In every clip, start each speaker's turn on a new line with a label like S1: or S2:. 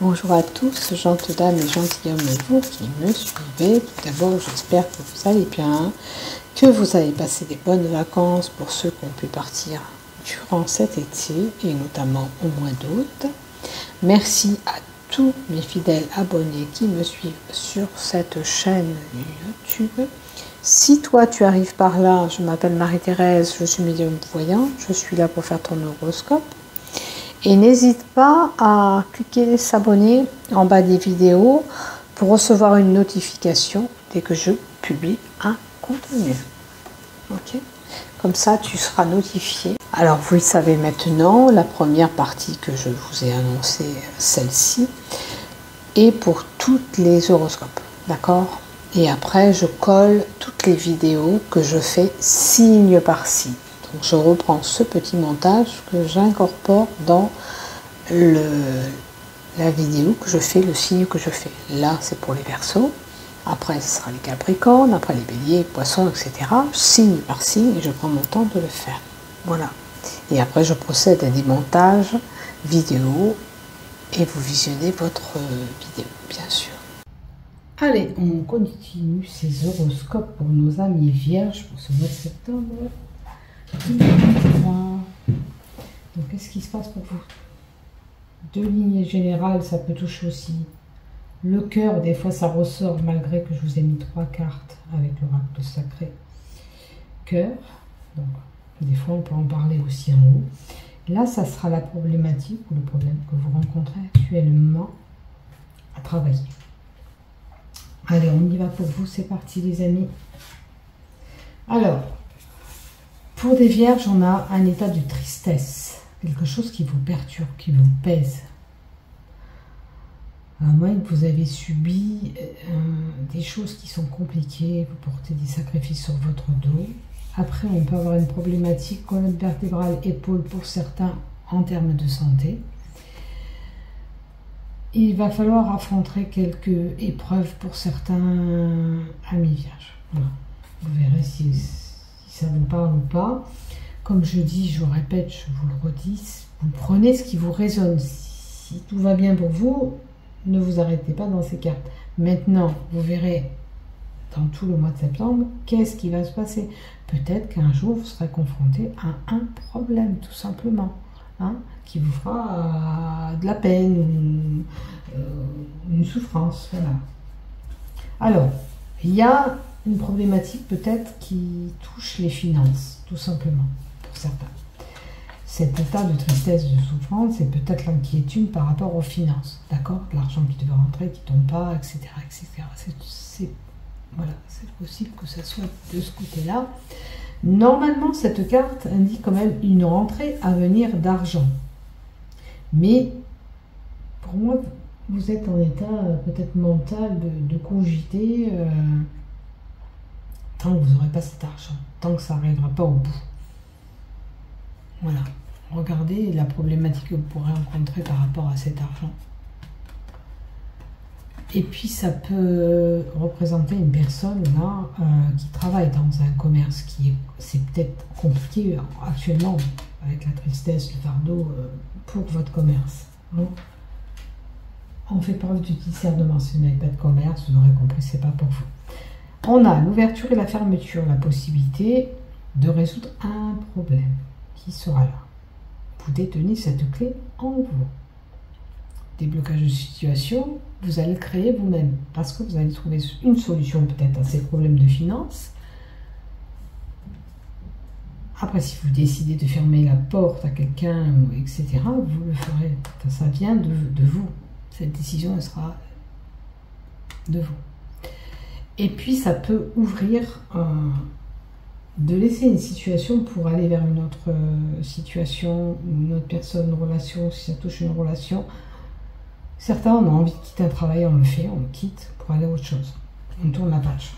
S1: Bonjour à tous, gentes dames et gentilshommes, vous qui me suivez. Tout d'abord, j'espère que vous allez bien, que vous avez passé des bonnes vacances pour ceux qui ont pu partir durant cet été et notamment au mois d'août. Merci à tous mes fidèles abonnés qui me suivent sur cette chaîne YouTube. Si toi tu arrives par là, je m'appelle Marie-Thérèse, je suis médium voyant, je suis là pour faire ton horoscope. Et n'hésite pas à cliquer s'abonner en bas des vidéos pour recevoir une notification dès que je publie un contenu. Ok? Comme ça, tu seras notifié. Alors, vous le savez maintenant, la première partie que je vous ai annoncée, celle-ci, est pour toutes les horoscopes. D'accord? Et après, je colle toutes les vidéos que je fais signe par signe. Donc, je reprends ce petit montage que j'incorpore dans la vidéo que je fais, le signe que je fais. Là, c'est pour les Verseaux. Après, ce sera les Capricornes. Après, les Béliers, les Poissons, etc. Signe par signe, et je prends mon temps de le faire. Voilà. Et après, je procède à des montages vidéo et vous visionnez votre vidéo, bien sûr. Allez, on continue ces horoscopes pour nos amis vierges pour ce mois de septembre. Donc, qu'est-ce qui se passe pour vous? De lignes générales, ça peut toucher aussi le cœur. Des fois, ça ressort malgré que je vous ai mis 3 cartes avec l'oracle sacré. Cœur. Donc, des fois, on peut en parler aussi en haut. Là, ça sera la problématique ou le problème que vous rencontrez actuellement à travailler. Allez, on y va pour vous. C'est parti, les amis. Alors, pour des vierges, on a un état de tristesse, quelque chose qui vous perturbe, qui vous pèse. À moins que vous avez subi des choses qui sont compliquées, vous portez des sacrifices sur votre dos. Après, on peut avoir une problématique colonne vertébrale, épaule pour certains en termes de santé. Il va falloir affronter quelques épreuves pour certains amis vierges. Voilà. Vous verrez si ça vous parle ou pas. Comme je dis, je vous répète, je vous le redis, vous prenez ce qui vous résonne. Si tout va bien pour vous, ne vous arrêtez pas dans ces cartes. Maintenant, vous verrez dans tout le mois de septembre, qu'est-ce qui va se passer. Peut-être qu'un jour, vous serez confronté à un problème, tout simplement, hein, qui vous fera de la peine, une souffrance. Voilà. Alors, il y a une problématique peut-être qui touche les finances, tout simplement, pour certains. Cet état de tristesse, de souffrance, c'est peut-être l'inquiétude par rapport aux finances, d'accord? L'argent qui devait rentrer, qui ne tombe pas, etc. etc. Voilà, c'est possible que ça soit de ce côté-là. Normalement, cette carte indique quand même une rentrée à venir d'argent. Mais, pour moi, vous êtes en état peut-être mental de cogiter tant que vous n'aurez pas cet argent, tant que ça n'arrivera pas au bout. Voilà. Regardez la problématique que vous pourrez rencontrer par rapport à cet argent. Et puis, ça peut représenter une personne là qui travaille dans un commerce c'est peut-être compliqué actuellement avec la tristesse, le fardeau pour votre commerce. Hein. On fait preuve du discernement. Si vous n'avez pas de commerce, vous aurez compris, c'est pas pour vous. On a l'ouverture et la fermeture, la possibilité de résoudre un problème qui sera là. Vous détenez cette clé en vous. Déblocage de situation, vous allez le créer vous-même parce que vous allez trouver une solution peut-être à ces problèmes de finances. Après, si vous décidez de fermer la porte à quelqu'un, etc., vous le ferez. Ça vient de vous. Cette décision, elle sera de vous. Et puis, ça peut ouvrir, de laisser une situation pour aller vers une autre situation, une autre personne, une relation, si ça touche une relation. Certains, on a envie de quitter un travail, on le fait, on le quitte pour aller à autre chose. On tourne la page.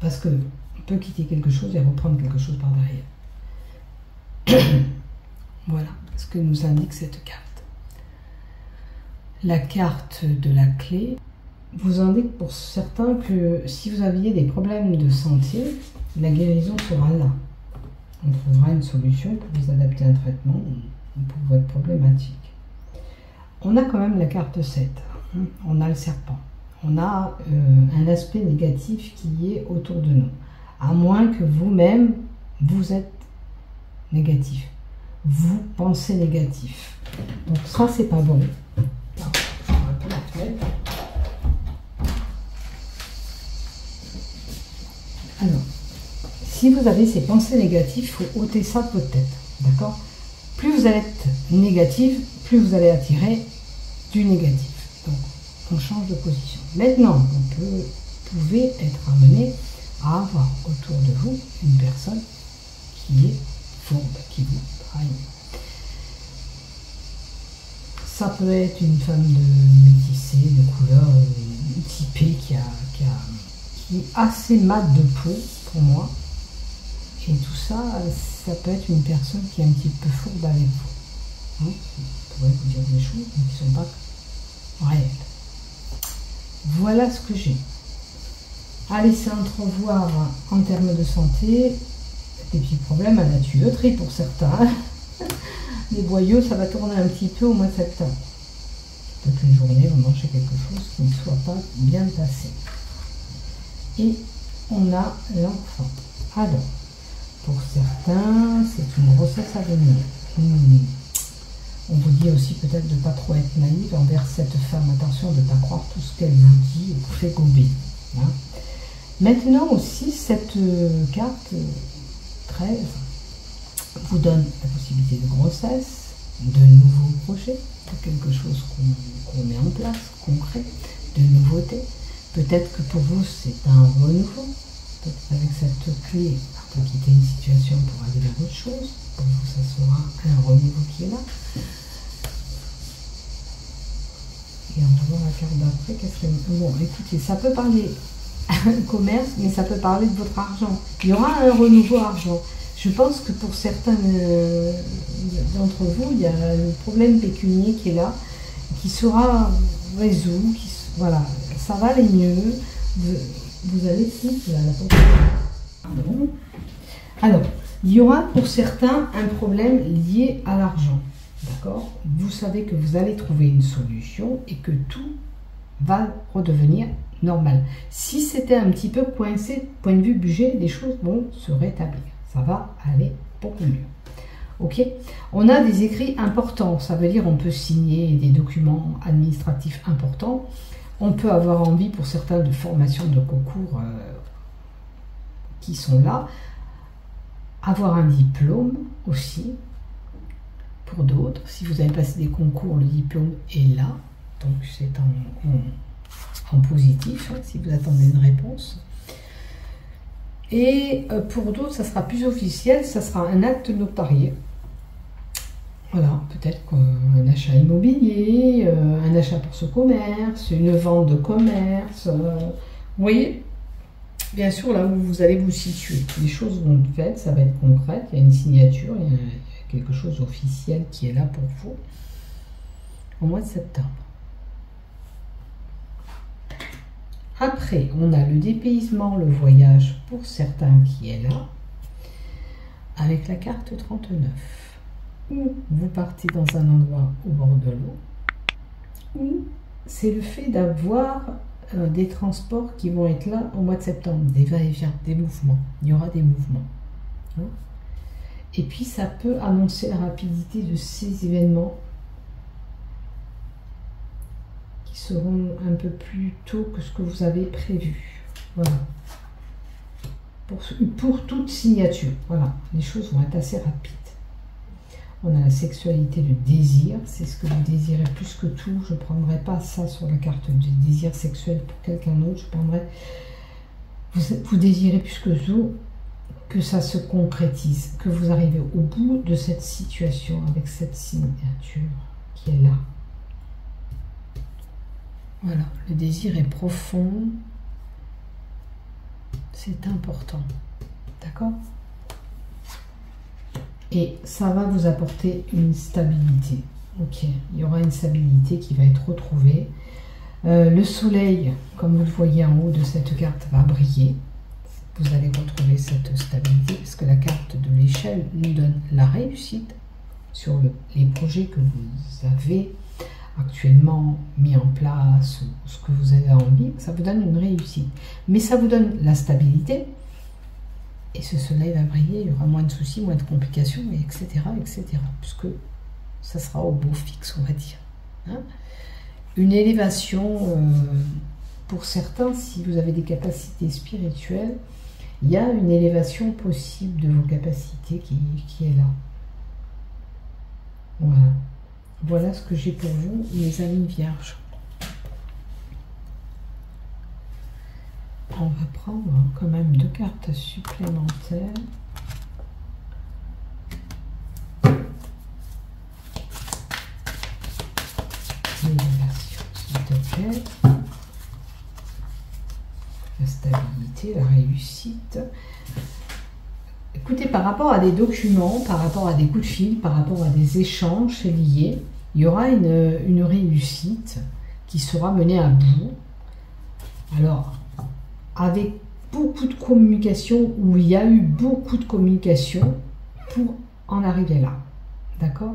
S1: Parce qu'on peut quitter quelque chose et reprendre quelque chose par derrière. Voilà ce que nous indique cette carte. La carte de la clé vous indique pour certains que si vous aviez des problèmes de santé, la guérison sera là. On trouvera une solution pour vous adapter à un traitement ou pour votre problématique. on a quand même la carte 7. On a le serpent. On a un aspect négatif qui est autour de nous. À moins que vous-même, vous êtes négatif. Vous pensez négatif. Donc ça, c'est pas bon. Alors, je vais un peu la fenêtre. Alors, si vous avez ces pensées négatives, il faut ôter ça de votre tête. D'accord? Plus vous allez être négatif, plus vous allez attirer du négatif. Donc, on change de position. Maintenant, vous pouvez être amené à avoir autour de vous une personne qui est fourbe, qui vous trahit. Ça peut être une femme de métissée, de couleur typée, qui est assez mat de peau pour moi. Et tout ça, ça peut être une personne qui est un petit peu fourbe avec vous. Hein, je pourrais vous dire des choses qui ne sont pas réelles. Voilà ce que j'ai. À laisser entrevoir en termes de santé des petits problèmes à la tuyauterie pour certains. Les boyaux, ça va tourner un petit peu au mois de septembre. Peut-être une journée, on mange quelque chose qui ne soit pas bien passé. Et on a l'enfant. Alors, pour certains, c'est une grossesse à venir. On vous dit aussi peut-être de ne pas trop être naïf envers cette femme. Attention de ne pas croire tout ce qu'elle vous dit et vous fait gober. Hein. Maintenant aussi, cette carte 13 vous donne la possibilité de grossesse, de nouveaux projets, de quelque chose qu'on met en place, concret, de nouveautés. Peut-être que pour vous, c'est un renouveau. Peut-être avec cette clé, on peut quitter une situation pour aller vers autre chose. Pour vous, ça sera un renouveau qui est là. Et on va voir la carte d'après. Qu'est-ce que... Bon, écoutez, ça peut parler commerce, mais ça peut parler de votre argent. Il y aura un renouveau argent. Je pense que pour certains d'entre vous, il y a le problème pécunier qui est là, qui sera résolu. Voilà, ça va aller mieux. Vous allez ici, pardon. Alors, il y aura pour certains un problème lié à l'argent. D'accord? Vous savez que vous allez trouver une solution et que tout va redevenir normal. Si c'était un petit peu coincé, point de vue budget, les choses vont se rétablir. Ça va aller beaucoup mieux. Ok? On a des écrits importants. Ça veut dire on peut signer des documents administratifs importants. On peut avoir envie pour certains de formations de concours qui sont là. Avoir un diplôme aussi. Pour d'autres, si vous avez passé des concours, le diplôme est là. Donc c'est en positif, hein, si vous attendez une réponse. Et pour d'autres, ça sera plus officiel, ça sera un acte notarié. Voilà, peut-être un achat immobilier, un achat pour ce commerce, une vente de commerce. Vous voyez, bien sûr, là où vous allez vous situer, les choses vont être faites, ça va être concret, il y a une signature, il y a quelque chose d'officiel qui est là pour vous au mois de septembre. Après, on a le dépaysement, le voyage pour certains qui est là, avec la carte 39. Ou vous partez dans un endroit au bord de l'eau, ou c'est le fait d'avoir des transports qui vont être là au mois de septembre, des va-et-vient, des mouvements. Il y aura des mouvements. Hein? Et puis ça peut annoncer la rapidité de ces événements qui seront un peu plus tôt que ce que vous avez prévu. Voilà. Pour toute signature, voilà, les choses vont être assez rapides. On a la sexualité, le désir, c'est ce que vous désirez plus que tout. Je ne prendrai pas ça sur la carte du désir sexuel pour quelqu'un d'autre. Je prendrai, vous désirez plus que tout, que ça se concrétise, que vous arrivez au bout de cette situation avec cette signature qui est là. Voilà, le désir est profond, c'est important, d'accord? Et ça va vous apporter une stabilité. Ok, il y aura une stabilité qui va être retrouvée. Le soleil, comme vous le voyez en haut de cette carte, va briller. Vous allez retrouver cette stabilité parce que la carte de l'échelle nous donne la réussite sur les projets que vous avez actuellement mis en place, ou ce que vous avez envie, ça vous donne une réussite. Mais ça vous donne la stabilité, et ce soleil va briller, il y aura moins de soucis, moins de complications, etc., etc., puisque ça sera au beau fixe, on va dire. Hein. Une élévation, pour certains, si vous avez des capacités spirituelles, il y a une élévation possible de vos capacités qui est là. Voilà. Voilà ce que j'ai pour vous, mes amis vierges. On va prendre quand même 2 cartes supplémentaires. L'élévation, s'il te plaît. La stabilité, la réussite. Écoutez, par rapport à des documents, par rapport à des coups de fil, par rapport à des échanges liés, il y aura une réussite qui sera menée à bout. Alors, avec beaucoup de communication, où il y a eu beaucoup de communication pour en arriver là. D'accord?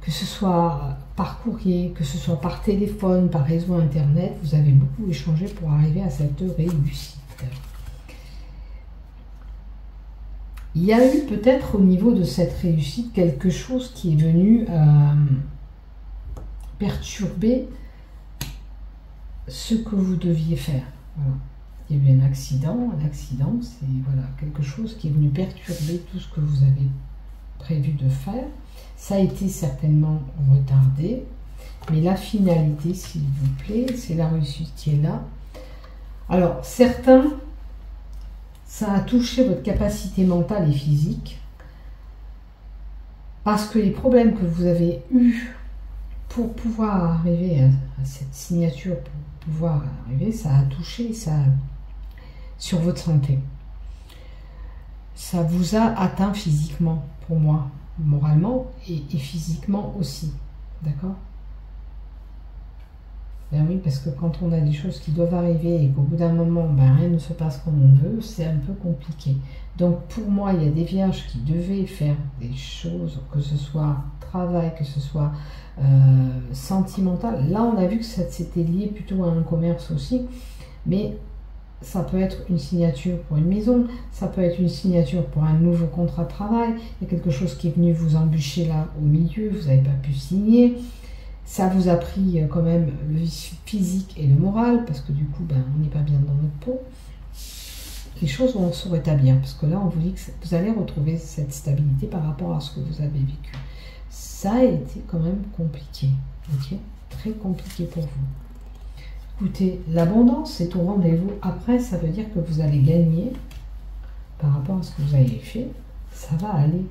S1: Que ce soit par courrier, que ce soit par téléphone, par réseau internet, vous avez beaucoup échangé pour arriver à cette réussite. Il y a eu peut-être au niveau de cette réussite quelque chose qui est venu perturber ce que vous deviez faire. Voilà. Il y a eu un accident c'est voilà, quelque chose qui est venu perturber tout ce que vous avez prévu de faire. Ça a été certainement retardé, mais la finalité, s'il vous plaît, c'est la réussite qui est là. Alors, certains, ça a touché votre capacité mentale et physique, parce que les problèmes que vous avez eus pour pouvoir arriver à cette signature, pour pouvoir arriver, ça a touché sur votre santé. Ça vous a atteint physiquement, pour moi, moralement et physiquement aussi. D'accord? Ben oui, parce que quand on a des choses qui doivent arriver et qu'au bout d'un moment, ben, rien ne se passe comme on veut, c'est un peu compliqué. Donc pour moi, il y a des vierges qui devaient faire des choses, que ce soit travail, que ce soit sentimental. Là, on a vu que c'était lié plutôt à un commerce aussi, mais ça peut être une signature pour une maison, ça peut être une signature pour un nouveau contrat de travail, il y a quelque chose qui est venu vous embûcher là au milieu, vous n'avez pas pu signer. Ça vous a pris quand même le physique et le moral, parce que du coup, ben, on n'est pas bien dans notre peau. Les choses vont se rétablir, parce que là, on vous dit que vous allez retrouver cette stabilité par rapport à ce que vous avez vécu. Ça a été quand même compliqué, ok? Très compliqué pour vous. Écoutez, l'abondance est au rendez-vous. Après, ça veut dire que vous allez gagner par rapport à ce que vous avez fait. Ça va aller.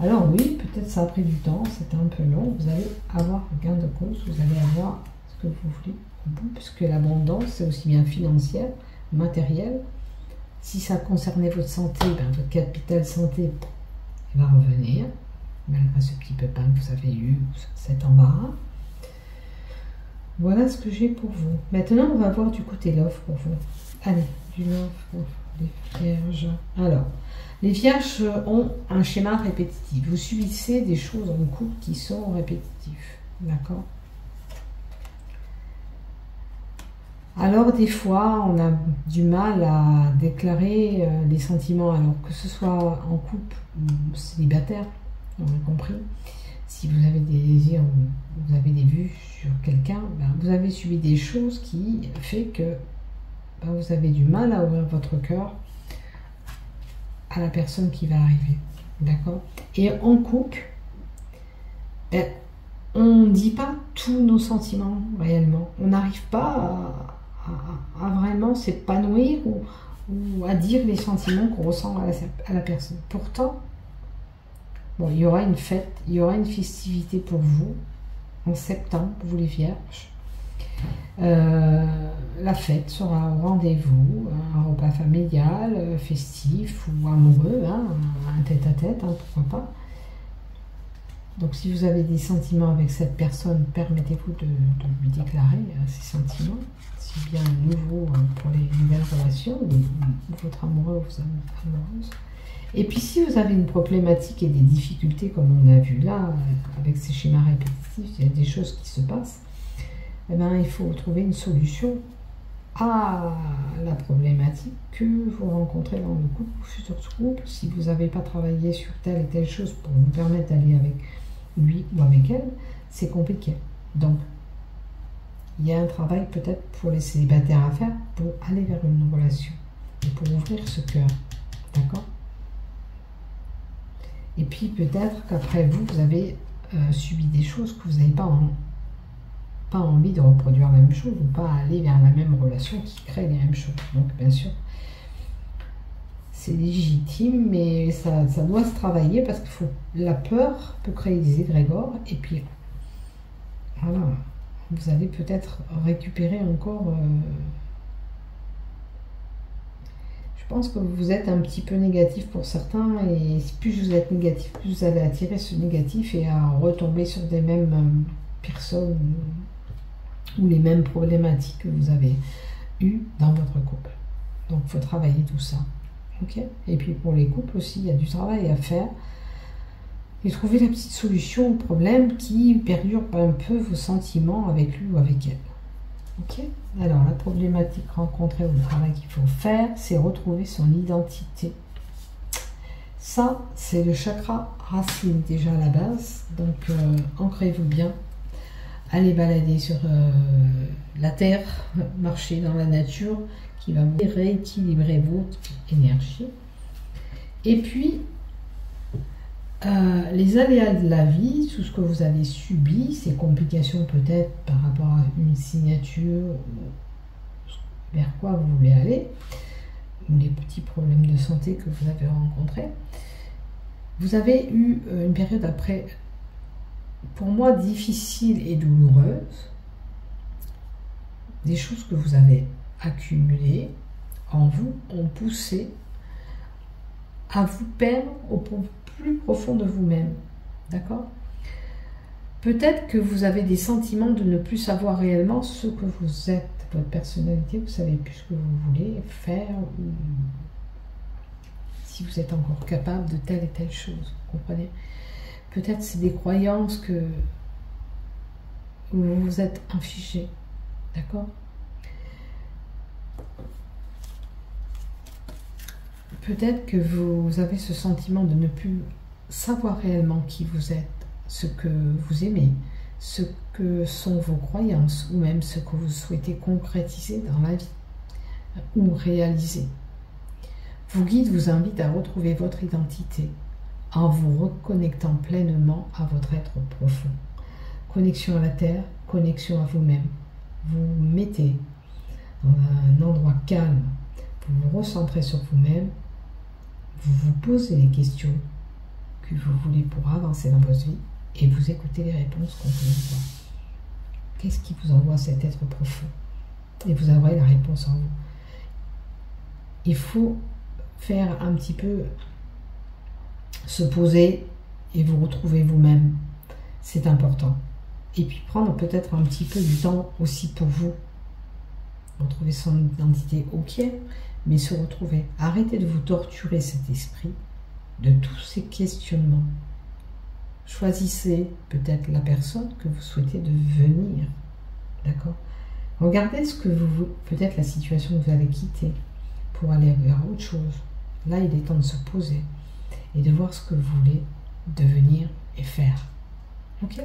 S1: Alors oui, peut-être ça a pris du temps, c'était un peu long. Vous allez avoir gain de cause, vous allez avoir ce que vous voulez au bout, puisque l'abondance, c'est aussi bien financière, matérielle. Si ça concernait votre santé, ben, votre capital santé va revenir, malgré ce petit pépin que vous avez eu, cet embarras. Voilà ce que j'ai pour vous. Maintenant, on va voir du côté love pour vous. Allez, du love pour les vierges. Alors, les vierges ont un schéma répétitif. Vous subissez des choses en couple qui sont répétitives. D'accord? Alors, des fois, on a du mal à déclarer les sentiments, alors que ce soit en couple ou célibataire, on a compris. Si vous avez des désirs ou vous avez des vues sur quelqu'un, ben, vous avez subi des choses qui fait que ben, vous avez du mal à ouvrir votre cœur à la personne qui va arriver. D'accord? Et en couple, ben, on ne dit pas tous nos sentiments réellement. On n'arrive pas à vraiment s'épanouir ou à dire les sentiments qu'on ressent à la personne. Pourtant, bon, il y aura une fête, il y aura une festivité pour vous en septembre, vous les vierges. La fête sera au rendez-vous, un repas familial, festif ou amoureux, hein, un tête-à-tête, hein, pourquoi pas. Donc si vous avez des sentiments avec cette personne, permettez-vous de lui déclarer ces sentiments. Si bien nouveau pour les nouvelles relations, votre amoureux ou votre amoureuse. Et puis si vous avez une problématique et des difficultés, comme on a vu là, avec ces schémas répétitifs, il y a des choses qui se passent, eh bien, il faut trouver une solution à la problématique que vous rencontrez dans le couple ou futur couple. Si vous n'avez pas travaillé sur telle et telle chose pour vous permettre d'aller avec lui ou avec elle, c'est compliqué. Donc, il y a un travail peut-être pour les célibataires à faire pour aller vers une relation et pour ouvrir ce cœur. D'accord? Et puis peut-être qu'après vous avez subi des choses que vous n'avez pas envie de reproduire la même chose ou pas aller vers la même relation qui crée les mêmes choses. Donc bien sûr, c'est légitime, mais ça doit se travailler parce que la peur peut créer des égrégores et puis voilà, vous allez peut-être récupérer encore... je pense que vous êtes un petit peu négatif pour certains et plus vous êtes négatif, plus vous allez attirer ce négatif et à retomber sur des mêmes personnes ou les mêmes problématiques que vous avez eues dans votre couple. Donc il faut travailler tout ça. Okay. Et puis pour les couples aussi, il y a du travail à faire et trouver la petite solution au problème qui perdure un peu vos sentiments avec lui ou avec elle. Ok. Alors la problématique rencontrée ou le travail qu'il faut faire, c'est retrouver son identité. Ça, c'est le chakra racine déjà à la base. Donc ancrez-vous bien. Allez balader sur la terre, marcher dans la nature qui va vous rééquilibrer votre énergie. Et puis, les aléas de la vie, tout ce que vous avez subi, ces complications peut-être par rapport à une signature, vers quoi vous voulez aller, ou les petits problèmes de santé que vous avez rencontrés, vous avez eu une période après, pour moi, difficile et douloureuse, des choses que vous avez accumulées en vous ont poussé à vous perdre au plus profond de vous-même. D'accord? Peut-être que vous avez des sentiments de ne plus savoir réellement ce que vous êtes, votre personnalité, vous savez plus ce que vous voulez faire, ou si vous êtes encore capable de telle et telle chose, vous comprenez? Peut-être c'est des croyances que vous vous êtes infligées, d'accord? Peut-être que vous avez ce sentiment de ne plus savoir réellement qui vous êtes, ce que vous aimez, ce que sont vos croyances, ou même ce que vous souhaitez concrétiser dans la vie, ou réaliser. Vos guides vous invitent à retrouver votre identité, en vous reconnectant pleinement à votre être profond. Connexion à la terre, connexion à vous-même. Vous vous mettez dans un endroit calme, vous vous recentrez sur vous-même, vous vous posez les questions que vous voulez pour avancer dans votre vie et vous écoutez les réponses qu'on vous envoie. Qu'est-ce qui vous envoie cet être profond? Et vous aurez la réponse en vous. Il faut faire un petit peu se poser et vous retrouver vous-même. C'est important. Et puis prendre peut-être un petit peu du temps aussi pour vous. Retrouver son identité, ok, mais se retrouver. Arrêtez de vous torturer cet esprit de tous ces questionnements. Choisissez peut-être la personne que vous souhaitez devenir. D'accord? Regardez ce que vous, peut-être la situation que vous allez quitter pour aller vers autre chose. Là, il est temps de se poser et de voir ce que vous voulez devenir et faire. Ok?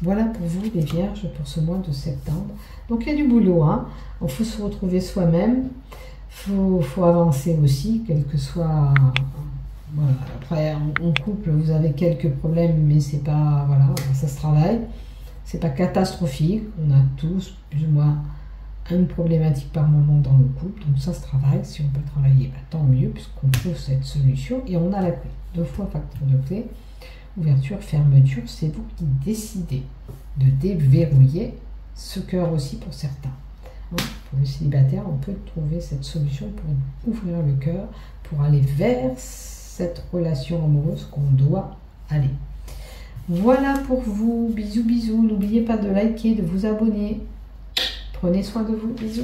S1: Voilà pour vous les vierges pour ce mois de septembre. Donc il y a du boulot, hein. Il faut se retrouver soi-même, faut avancer aussi, quel que soit... Voilà. Après en couple vous avez quelques problèmes, mais c'est pas... Voilà, ça se travaille. C'est pas catastrophique, on a tous plus ou moins une problématique par moment dans le couple, donc ça se travaille. Si on peut travailler, bah, tant mieux, puisqu'on trouve cette solution. Et on a la clé, 2 fois facteur de clé. Ouverture, fermeture, c'est vous qui décidez de déverrouiller ce cœur aussi pour certains. Hein, pour le célibataire, on peut trouver cette solution pour ouvrir le cœur, pour aller vers cette relation amoureuse qu'on doit aller. Voilà pour vous. Bisous, bisous. N'oubliez pas de liker, de vous abonner. Prenez soin de vous. Bisous.